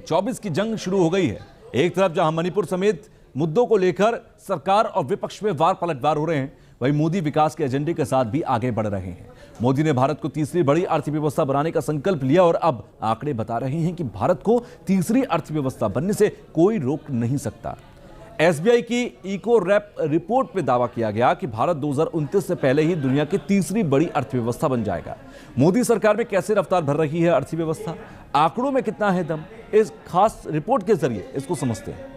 24 की जंग शुरू हो गई है। एक तरफ जहां मणिपुर समेत मुद्दों को लेकर सरकार और विपक्ष में वार पलटवार हो रहे हैं, वहीं मोदी विकास के एजेंडे के साथ भी आगे बढ़ रहे हैं। मोदी ने भारत को तीसरी बड़ी अर्थव्यवस्था बनाने का संकल्प लिया और अब आंकड़े बता रहे हैं कि भारत को तीसरी अर्थव्यवस्था बनने से कोई रोक नहीं सकता। एसबीआई की इको रैप रिपोर्ट में दावा किया गया कि भारत 2029 से पहले ही दुनिया की तीसरी बड़ी अर्थव्यवस्था बन जाएगा। मोदी सरकार में कैसे रफ्तार भर रही है अर्थव्यवस्था, आंकड़ों में कितना है दम, इस खास रिपोर्ट के जरिए इसको समझते हैं।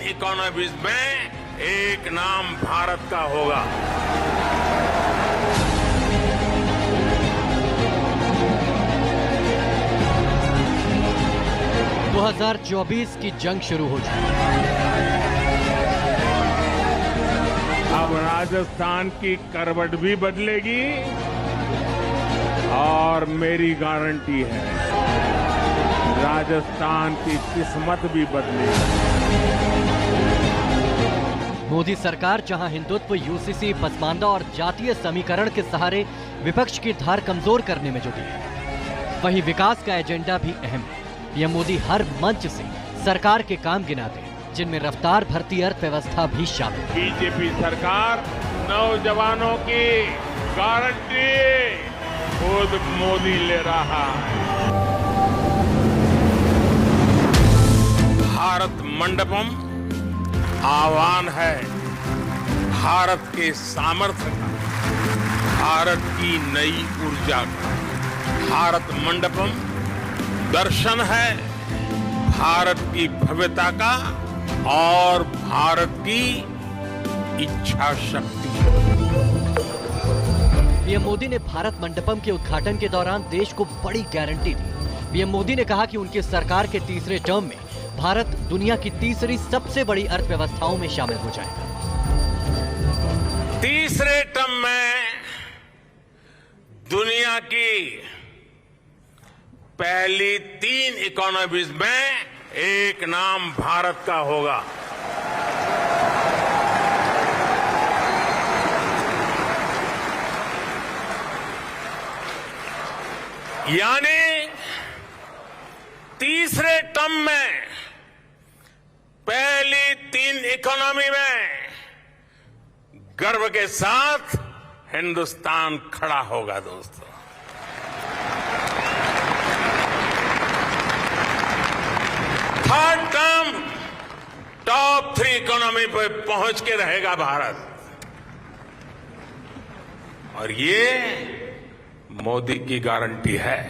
इकोनॉमीज में एक नाम भारत का होगा। तो 2024 की जंग शुरू हो चुकी है। अब राजस्थान की करवट भी बदलेगी और मेरी गारंटी है राजस्थान की किस्मत भी बदलेगी। मोदी सरकार जहां हिंदुत्व, यूसीसी, पसमानदा और जातीय समीकरण के सहारे विपक्ष की धार कमजोर करने में जुटी है, वहीं विकास का एजेंडा भी अहम है। पीएम मोदी हर मंच से सरकार के काम गिनाते हैं, जिनमें रफ्तार भरती अर्थव्यवस्था भी शामिल है। बीजेपी सरकार नौजवानों की गारंटी खुद मोदी ले रहा है। भारत मंडपम आह्वान है भारत के सामर्थ्य का, भारत की नई ऊर्जा का। भारत मंडपम दर्शन है भारत की भव्यता का और भारत की इच्छा शक्ति। पीएम मोदी ने भारत मंडपम के उद्घाटन के दौरान देश को बड़ी गारंटी दी। पीएम मोदी ने कहा कि उनकी सरकार के तीसरे टर्म में भारत दुनिया की तीसरी सबसे बड़ी अर्थव्यवस्थाओं में शामिल हो जाएगा। तीसरे टर्म में दुनिया की पहली 3 इकोनॉमीज में एक नाम भारत का होगा। यानी तीसरे टर्म में पहली 3 इकोनॉमी में गर्व के साथ हिंदुस्तान खड़ा होगा। दोस्तों, थर्ड टर्म टॉप 3 इकोनॉमी पर पहुंच के रहेगा भारत, और ये मोदी की गारंटी है।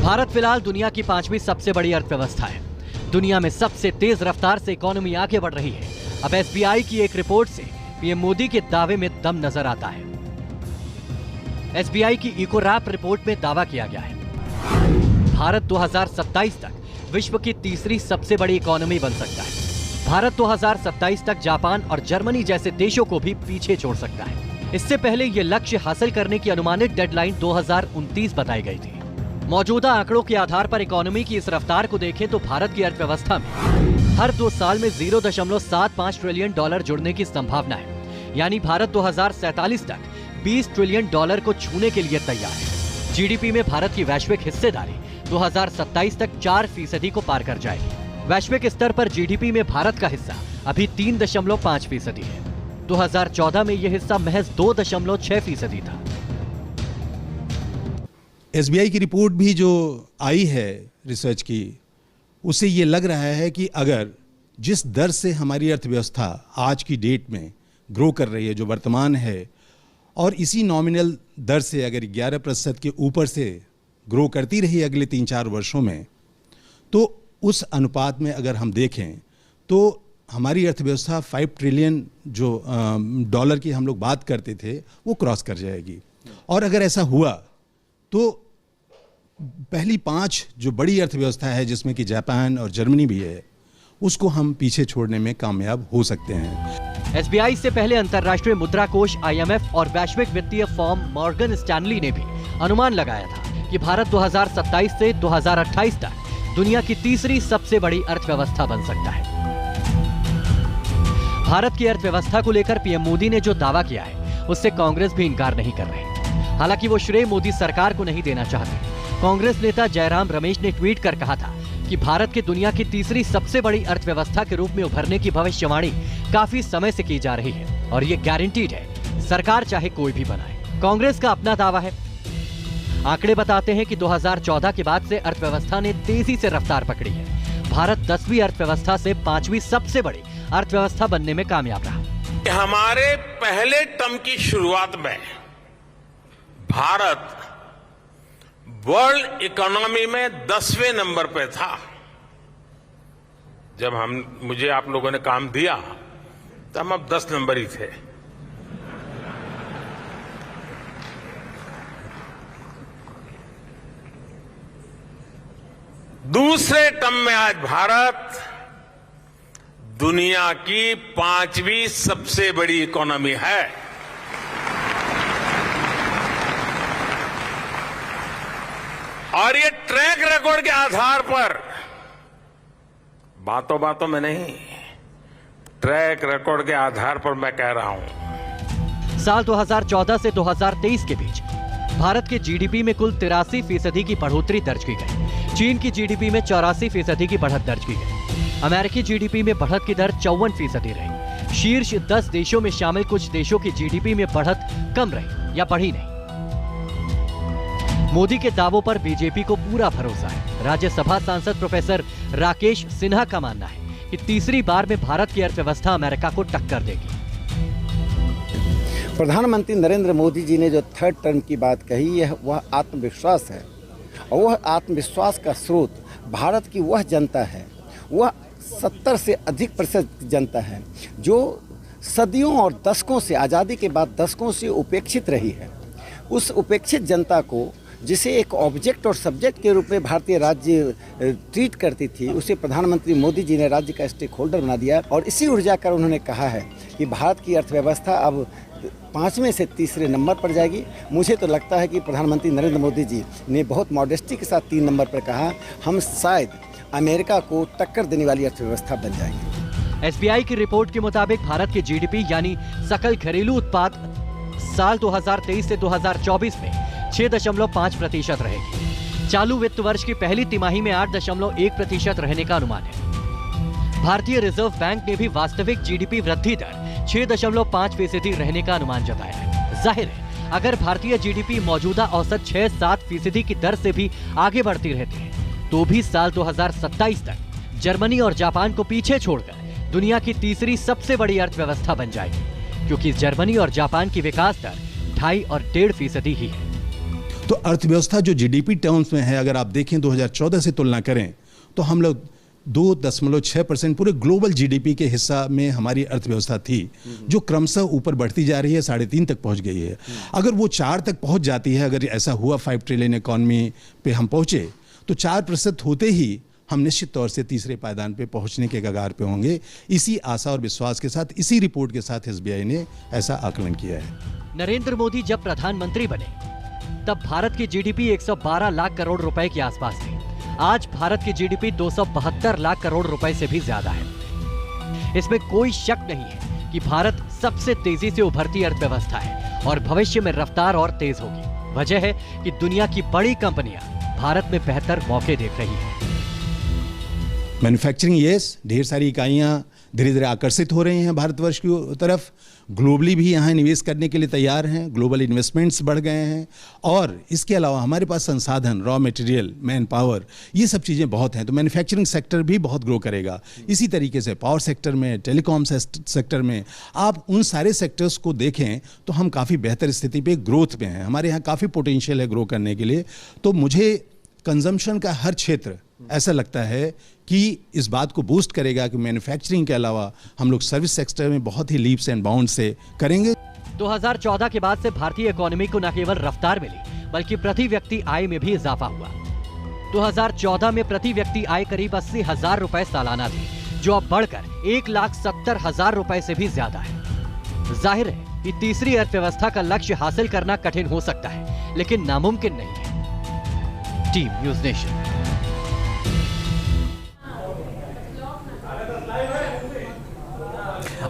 भारत फिलहाल दुनिया की 5वीं सबसे बड़ी अर्थव्यवस्था है। दुनिया में सबसे तेज रफ्तार से इकोनॉमी आगे बढ़ रही है। अब एसबीआई की एक रिपोर्ट से पीएम मोदी के दावे में दम नजर आता है। एसबीआई की इको रैप रिपोर्ट में दावा किया गया है भारत 2027 तक विश्व की तीसरी सबसे बड़ी इकोनॉमी बन सकता है। भारत 2027 तक जापान और जर्मनी जैसे देशों को भी पीछे छोड़ सकता है। इससे पहले ये लक्ष्य हासिल करने की अनुमानित डेडलाइन 2029 बताई गई थी। मौजूदा आंकड़ों के आधार पर इकोनॉमी की इस रफ्तार को देखें तो भारत की अर्थव्यवस्था में हर 2 साल में $0.75 ट्रिलियन जुड़ने की संभावना है। यानी भारत 2047 तक $20 ट्रिलियन को छूने के लिए तैयार है। जीडीपी में भारत की वैश्विक हिस्सेदारी 2027 तक 4% को पार कर जाएगी। वैश्विक स्तर पर जीडीपी में भारत का हिस्सा अभी 3.5% है। 2014 में यह हिस्सा महज 2.6% था। एसबीआई की रिपोर्ट भी जो आई है रिसर्च की, उससे ये लग रहा है कि अगर जिस दर से हमारी अर्थव्यवस्था आज की डेट में ग्रो कर रही है, जो वर्तमान है, और इसी नॉमिनल दर से अगर 11% के ऊपर से ग्रो करती रही अगले 3-4 वर्षों में, तो उस अनुपात में अगर हम देखें तो हमारी अर्थव्यवस्था 5 ट्रिलियन जो डॉलर की हम लोग बात करते थे वो क्रॉस कर जाएगी। और अगर ऐसा हुआ तो पहली 5 जो बड़ी अर्थव्यवस्था है जिसमें कि जापान और जर्मनी भी है, उसको हम पीछे छोड़ने में कामयाब हो सकते हैं। एसबीआई से पहले अंतर्राष्ट्रीय मुद्रा कोष IMF और वैश्विक वित्तीय फर्म मॉर्गन स्टैनली ने भी अनुमान लगाया था कि भारत 2027 से 2028 तक दुनिया की तीसरी सबसे बड़ी अर्थव्यवस्था बन सकता है। भारत की अर्थव्यवस्था को लेकर पीएम मोदी ने जो दावा किया है उससे कांग्रेस भी इनकार नहीं कर रहे। हालांकि वो श्रेय मोदी सरकार को नहीं देना चाहते। कांग्रेस नेता जयराम रमेश ने ट्वीट कर कहा था कि भारत के दुनिया की तीसरी सबसे बड़ी अर्थव्यवस्था के रूप में उभरने की भविष्यवाणी काफी समय से की जा रही है और ये गारंटीड है, सरकार चाहे कोई भी बनाए। कांग्रेस का अपना दावा है। आंकड़े बताते हैं कि 2014 के बाद से अर्थव्यवस्था ने तेजी से रफ्तार पकड़ी है। भारत 10वीं अर्थव्यवस्था से 5वीं सबसे बड़ी अर्थव्यवस्था बनने में कामयाब रहा। हमारे पहले टर्म की शुरुआत में भारत वर्ल्ड इकोनॉमी में 10वें नंबर पे था। जब मुझे आप लोगों ने काम दिया तो हम अब 10 नंबर ही थे। दूसरे टर्म में आज भारत दुनिया की 5वीं सबसे बड़ी इकोनॉमी है। और ये ट्रैक रिकॉर्ड के आधार पर, बातों बातों में नहीं, ट्रैक रिकॉर्ड के आधार पर मैं कह रहा हूं। साल 2014 से 2023 के बीच भारत के जीडीपी में कुल 83% की बढ़ोतरी दर्ज की गई। चीन की जीडीपी में 84% की बढ़त दर्ज की गई। अमेरिकी जीडीपी में बढ़त की दर 54% रही। शीर्ष 10 देशों में शामिल कुछ देशों की जीडीपी में बढ़त कम रही या बढ़ी नहीं। मोदी के दावों पर बीजेपी को पूरा भरोसा है। राज्यसभा सांसद प्रोफेसर राकेश सिन्हा का मानना है कि तीसरी बार में भारत की अर्थव्यवस्था अमेरिका को टक्कर देगी। प्रधानमंत्री नरेंद्र मोदी जी ने जो थर्ड टर्म की बात कही है वह आत्मविश्वास है, और वह आत्मविश्वास का स्रोत भारत की वह जनता है, वह 70 से अधिक प्रतिशत जनता है जो सदियों और दशकों से, आज़ादी के बाद दशकों से उपेक्षित रही है। उस उपेक्षित जनता को, जिसे एक ऑब्जेक्ट और सब्जेक्ट के रूप में भारतीय राज्य ट्रीट करती थी, उसे प्रधानमंत्री मोदी जी ने राज्य का स्टेक होल्डर बना दिया। और इसी ऊर्जा कर उन्होंने कहा है कि भारत की अर्थव्यवस्था अब 5वें से तीसरे नंबर पर जाएगी। मुझे तो लगता है कि प्रधानमंत्री नरेंद्र मोदी जी ने बहुत मॉडेस्टी के साथ 3 नंबर पर कहा, हम शायद अमेरिका को टक्कर देने वाली अर्थव्यवस्था बन जाएंगे। एसबीआई की रिपोर्ट के मुताबिक भारत की जीडीपी यानी सकल घरेलू उत्पाद साल 2023 से 2024 में 6.5% रहेगी। चालू वित्त वर्ष की पहली तिमाही में 8.1% रहने का अनुमान है। भारतीय रिजर्व बैंक ने भी वास्तविक जीडीपी वृद्धि दर 6.5% रहने का अनुमान जताया है। जाहिर है, अगर भारतीय जीडीपी मौजूदा औसत 6-7% की दर से भी आगे बढ़ती रहती है तो भी साल 2027 तक जर्मनी और जापान को पीछे छोड़कर दुनिया की तीसरी सबसे बड़ी अर्थव्यवस्था बन जाएगी, क्योंकि जर्मनी और जापान की विकास दर 2.5 और 1.5% ही है। तो अर्थव्यवस्था जो जीडीपी टर्म्स में है, अगर आप देखें 2014 से तुलना करें तो हम लोग 2.6% पूरे ग्लोबल जीडीपी के हिस्सा में हमारी अर्थव्यवस्था थी, जो क्रमशः ऊपर बढ़ती जा रही है, 3.5 तक पहुंच गई है। अगर वो 4 तक पहुंच जाती है, अगर ऐसा हुआ 5 ट्रिलियन इकॉनमी पे हम पहुंचे, तो 4% होते ही हम निश्चित तौर से तीसरे पायदान पे पहुंचने के कगार पे होंगे। इसी आशा और विश्वास के साथ, इसी रिपोर्ट के साथ एसबीआई ने ऐसा आकलन किया है। नरेंद्र मोदी जब प्रधानमंत्री बने तब भारत की जीडीपी 112 लाख करोड़ रुपए के आसपास थी। आज भारत की जीडीपी 272 लाख करोड़ रुपए से भी ज्यादा है। इसमें कोई शक नहीं है कि भारत सबसे तेजी से उभरती अर्थव्यवस्था है और भविष्य में रफ्तार और तेज होगी। वजह है कि दुनिया की बड़ी कंपनियां भारत में बेहतर मौके देख रही हैं। मैन्युफैक्चरिंग, यस, ढेर सारी इकाइयां धीरे धीरे आकर्षित हो रही हैं भारतवर्ष की तरफ। ग्लोबली भी यहाँ निवेश करने के लिए तैयार हैं, ग्लोबल इन्वेस्टमेंट्स बढ़ गए हैं। और इसके अलावा हमारे पास संसाधन, रॉ मटेरियल, मैन पावर, ये सब चीज़ें बहुत हैं। तो मैन्युफैक्चरिंग सेक्टर भी बहुत ग्रो करेगा। इसी तरीके से पावर सेक्टर में, टेलीकॉम सेक्टर में, आप उन सारे सेक्टर्स को देखें तो हम काफ़ी बेहतर स्थिति पे ग्रोथ में हैं। हमारे यहाँ काफ़ी पोटेंशियल है ग्रो करने के लिए। तो मुझे कंजम्पशन का हर क्षेत्र ऐसा लगता है कि इस बात को बूस्ट करेगा कि मैन्युफैक्चरिंग के अलावा हम लोग सर्विस सेक्टर में बहुत ही लीप्स एंड बाउंड से करेंगे। 2014 के बाद से भारतीय इकोनॉमी को न केवल रफ्तार मिली बल्कि प्रति व्यक्ति आय में भी इजाफा हुआ। 2014 में प्रति व्यक्ति आय करीब 80,000 रुपए सालाना थी, जो अब बढ़कर 1,70,000 रुपए से भी ज्यादा है। जाहिर है कि तीसरी अर्थव्यवस्था का लक्ष्य हासिल करना कठिन हो सकता है, लेकिन नामुमकिन नहीं है। Team news nation.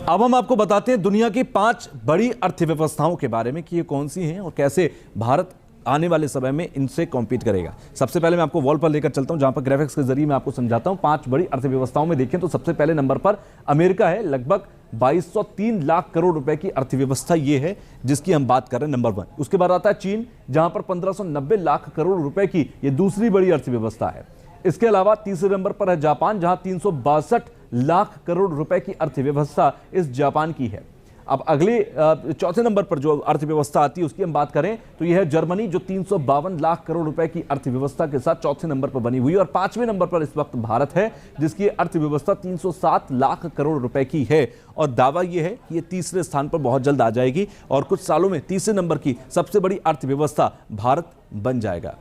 अब हम आपको बताते हैं दुनिया की 5 बड़ी अर्थव्यवस्थाओं के बारे में कि ये कौन सी हैं और कैसे भारत आने वाले समय में इनसे कॉम्पीट करेगा। सबसे पहले मैं आपको वॉल पर लेकर चलता हूं, जहां पर ग्राफिक्स के जरिए मैं आपको समझाता हूं। 5 बड़ी अर्थव्यवस्थाओं में देखें तो सबसे पहले नंबर पर अमेरिका है। लगभग 2203 लाख करोड़ रुपए की अर्थव्यवस्था ये है जिसकी हम बात कर रहे हैं, नंबर 1। उसके बाद आता है चीन, जहां पर 1590 लाख करोड़ रुपए की ये दूसरी बड़ी अर्थव्यवस्था है। इसके अलावा तीसरे नंबर पर है जापान, जहां 362 लाख करोड़ रुपए की अर्थव्यवस्था इस जापान की है। अब अगले चौथे नंबर पर जो अर्थव्यवस्था आती है उसकी हम बात करें तो यह है जर्मनी, जो 352 लाख करोड़ रुपए की अर्थव्यवस्था के साथ चौथे नंबर पर बनी हुई है। और 5वें नंबर पर इस वक्त भारत है, जिसकी अर्थव्यवस्था 307 लाख करोड़ रुपए की है। और दावा यह है कि यह तीसरे स्थान पर बहुत जल्द आ जाएगी और कुछ सालों में तीसरे नंबर की सबसे बड़ी अर्थव्यवस्था भारत बन जाएगा।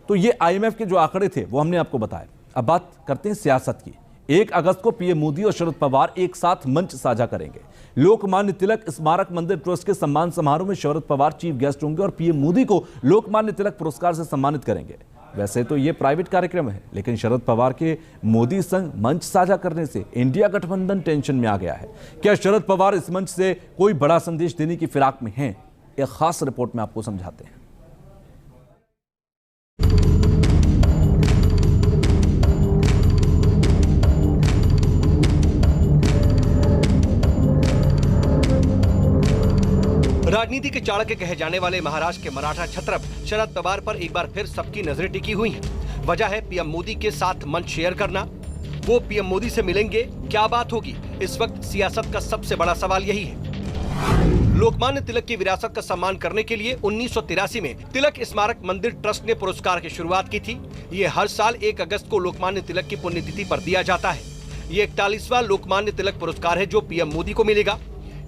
तो ये IMF के जो आंकड़े थे वो हमने आपको बताए। अब बात करते हैं सियासत की। 1 अगस्त को पीएम मोदी और शरद पवार एक साथ मंच साझा करेंगे। लोकमान्य तिलक स्मारक मंदिर ट्रस्ट के सम्मान समारोह में शरद पवार चीफ गेस्ट होंगे और पीएम मोदी को लोकमान्य तिलक पुरस्कार से सम्मानित करेंगे। वैसे तो यह प्राइवेट कार्यक्रम है, लेकिन शरद पवार के मोदी संग मंच साझा करने से इंडिया गठबंधन टेंशन में आ गया है। क्या शरद पवार इस मंच से कोई बड़ा संदेश देने की फिराक में हैं? एक खास रिपोर्ट में आपको समझाते हैं। राजनीति के चाणक्य कहे जाने वाले महाराष्ट्र के मराठा छत्रप शरद पवार पर एक बार फिर सबकी नजरें टिकी हुई हैं। वजह है पीएम मोदी के साथ मंच शेयर करना। वो पीएम मोदी से मिलेंगे, क्या बात होगी? इस वक्त सियासत का सबसे बड़ा सवाल यही है। लोकमान्य तिलक की विरासत का सम्मान करने के लिए 1983 में तिलक स्मारक मंदिर ट्रस्ट ने पुरस्कार की शुरुआत की थी। ये हर साल 1 अगस्त को लोकमान्य तिलक की पुण्यतिथि पर दिया जाता है। ये 41वां लोकमान्य तिलक पुरस्कार है जो पीएम मोदी को मिलेगा।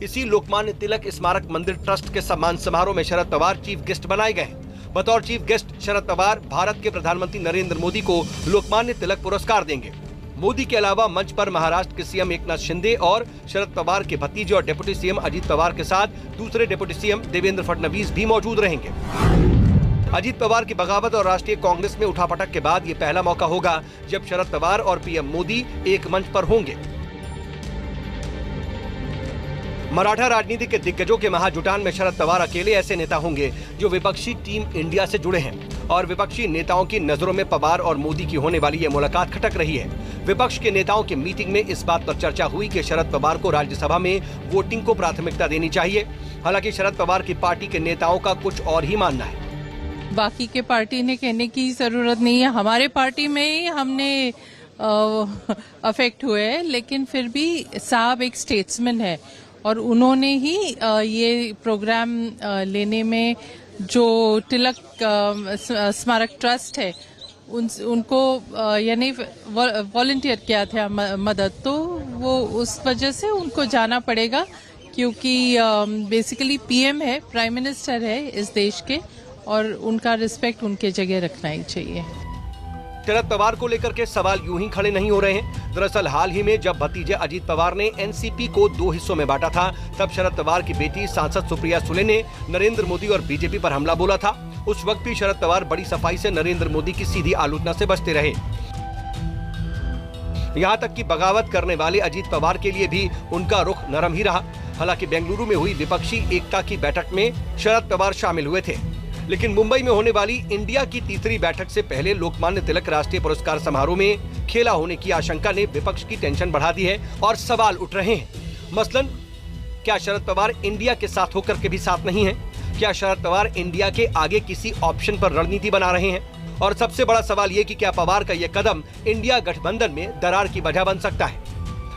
इसी लोकमान्य तिलक स्मारक मंदिर ट्रस्ट के सम्मान समारोह में शरद पवार चीफ गेस्ट बनाए गए। बतौर चीफ गेस्ट शरद पवार भारत के प्रधानमंत्री नरेंद्र मोदी को लोकमान्य तिलक पुरस्कार देंगे। मोदी के अलावा मंच पर महाराष्ट्र के सीएम एकनाथ शिंदे और शरद पवार के भतीजे और डिप्टी सीएम अजीत पवार के साथ दूसरे डिप्टी सीएम देवेंद्र फडणवीस भी मौजूद रहेंगे। अजीत पवार की बगावत और राष्ट्रीय कांग्रेस में उठापटक के बाद ये पहला मौका होगा जब शरद पवार और पीएम मोदी एक मंच पर होंगे। मराठा राजनीति के दिग्गजों के महाजुटान में शरद पवार अकेले ऐसे नेता होंगे जो विपक्षी टीम इंडिया से जुड़े हैं और विपक्षी नेताओं की नजरों में पवार और मोदी की होने वाली ये मुलाकात खटक रही है। विपक्ष के नेताओं की मीटिंग में इस बात पर चर्चा हुई कि शरद पवार को राज्यसभा में वोटिंग को प्राथमिकता देनी चाहिए। हालांकि शरद पवार की पार्टी के नेताओं का कुछ और ही मानना है। बाकी के पार्टी ने कहने की जरूरत नहीं है, हमारे पार्टी में ही हमने अफेक्ट हुए हैं, लेकिन फिर भी साहब एक स्टेट्समैन है और उन्होंने ही ये प्रोग्राम लेने में जो तिलक स्मारक ट्रस्ट है उनको यानी वॉलंटियर किया था मदद, तो वो उस वजह से उनको जाना पड़ेगा क्योंकि बेसिकली पीएम है, प्राइम मिनिस्टर है इस देश के और उनका रिस्पेक्ट उनके जगह रखना ही चाहिए। शरद पवार को लेकर के सवाल यूं ही खड़े नहीं हो रहे हैं। दरअसल हाल ही में जब भतीजे अजीत पवार ने एनसीपी को 2 हिस्सों में बांटा था, तब शरद पवार की बेटी सांसद सुप्रिया सुले ने नरेंद्र मोदी और बीजेपी पर हमला बोला था। उस वक्त भी शरद पवार बड़ी सफाई से नरेंद्र मोदी की सीधी आलोचना से बचते रहे। यहाँ तक कि बगावत करने वाले अजीत पवार के लिए भी उनका रुख नरम ही रहा। हालांकि बेंगलुरु में हुई विपक्षी एकता की बैठक में शरद पवार शामिल हुए थे, लेकिन मुंबई में होने वाली इंडिया की तीसरी बैठक से पहले लोकमान्य तिलक राष्ट्रीय पुरस्कार समारोह में खेला होने की आशंका ने विपक्ष की टेंशन बढ़ा दी है और सवाल उठ रहे हैं। मसलन, क्या शरद पवार इंडिया के साथ होकर के भी साथ नहीं है? क्या शरद पवार इंडिया के आगे किसी ऑप्शन पर रणनीति बना रहे हैं? और सबसे बड़ा सवाल ये कि क्या पवार का ये कदम इंडिया गठबंधन में दरार की वजह बन सकता है?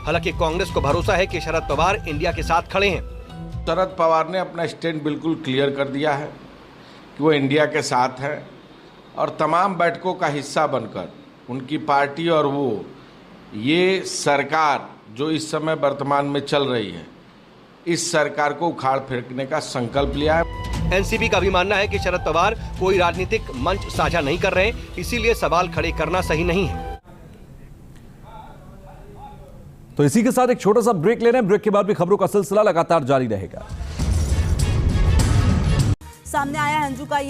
हालांकि कांग्रेस को भरोसा है कि शरद पवार इंडिया के साथ खड़े हैं। शरद पवार ने अपना स्टैंड बिल्कुल क्लियर कर दिया है कि वो इंडिया के साथ है और तमाम बैठकों का हिस्सा बनकर उनकी पार्टी और वो ये सरकार जो इस समय वर्तमान में चल रही है इस सरकार को उखाड़ फेंकने का संकल्प लिया है। एनसीपी का भी मानना है कि शरद पवार कोई राजनीतिक मंच साझा नहीं कर रहे, इसीलिए सवाल खड़े करना सही नहीं है। तो इसी के साथ एक छोटा सा ब्रेक ले रहे हैं। ब्रेक के बाद भी खबरों का सिलसिला लगातार जारी रहेगा। सामने आया है अंजू का